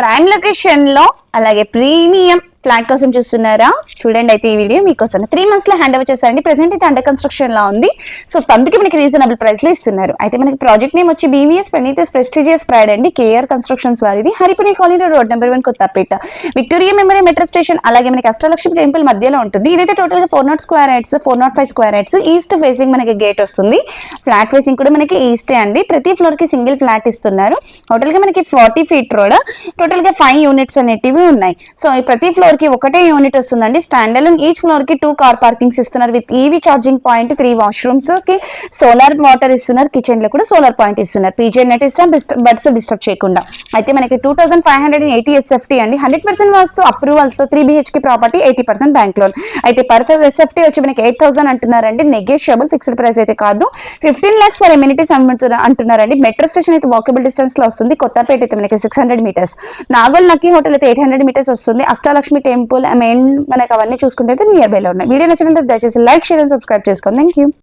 Prime location లో అలాగే premium flat కోసం చూస్తున్నారా? చూడండి, అయితే ఈ వీడియో మీకోసం 3 months లో హ్యాండ్ ఓవర్ చేస్తారండి. ప్రెసెంట్ అయితే అండర్ కన్స్ట్రక్షన్ లా ఉంది. సో అందుకే మనకి రీజనబుల్ ప్రైస్ లో ఇస్తున్నారు. అయితే మనకి ప్రాజెక్ట్ నేమ్ వచ్చి BVS ప్రణీతస్ ప్రెస్టీజియస్ ప్రైడ్ అండి. KR కన్స్ట్రక్షన్స్ వారిది. Haripuni colony road number 1 Kothapet. Victoria Memorial metro station అలాగే మనకి అష్టలక్ష్మి టెంపుల్ మధ్యలో ఉంటుంది. ఇదైతే టోటల్ గా 400 square yards 405 square yards. East facing మనకి గేట్ వస్తుంది. ఫ్లాట్ ఫేసింగ్ కూడా మనకి ఈస్టే అండి. ప్రతి ఫ్లోర్ కి సింగిల్ ఫ్లాట్ ఇస్తున్నారు. టోటల్ గా మనకి 40 feet రోడ్. టోటల్ గా 5 units అనేటివి ఉన్నాయి. సో ఈ ప్రతి ఫ్లోర్ కి ఒకటే యూనిట్ వస్తుందండి. స్టాండ్ అలోన్ ఈచ్ ఫ్లోర్ కి 2 car పార్కింగ్స్ ఇస్తున్నారు. With EV charging point, 3 washrooms కి సోలార్ వాటర్ ఇస్తున్నారు. కిచెన్ లో కూడా సోలార్ పాయింట్ ఇస్తున్నారు. పీజీ నెట్ ఇస్తాం, బడ్స్ డిస్టర్బ్ చేయకుండా. అయితే మనకి 2580 SFT అండి. 100% వాస్తు అప్రూవల్స్ తో 3 BHK ప్రాపర్టీ, 80% బ్యాంక్ లోన్. అయితే పర్ SFT వచ్చి మనకి 8000 అంటున్నారండి. నెగోషియబుల్, ఫిక్స్డ్ ప్రైస్ అయితే కాదు. 15 lakhs ఫర్ ఎమ్యూనిటీస్ అంటున్నారండి. మెట్రో స్టేషన్ అయితే వాకబుల్ డిస్టెన్స్ లో వస్తుంది. కొత్తపేట అయితే మనకి 600 meters. నాగోల్ నక్కీ హోటల్ అయితే 800 meters వస్తుంది. అష్టలక్ష్మి టెంపుల్ మెయిన్ మనకి అవన్నీ చూసుకుంటే అయితే నియర్ బై లో ఉన్నాయి. వీడియో నచ్చినట్లయితే దయచేసి లైక్, షేర్ అండ్ సబ్స్క్రైబ్ చేసుకోండి. Thank you.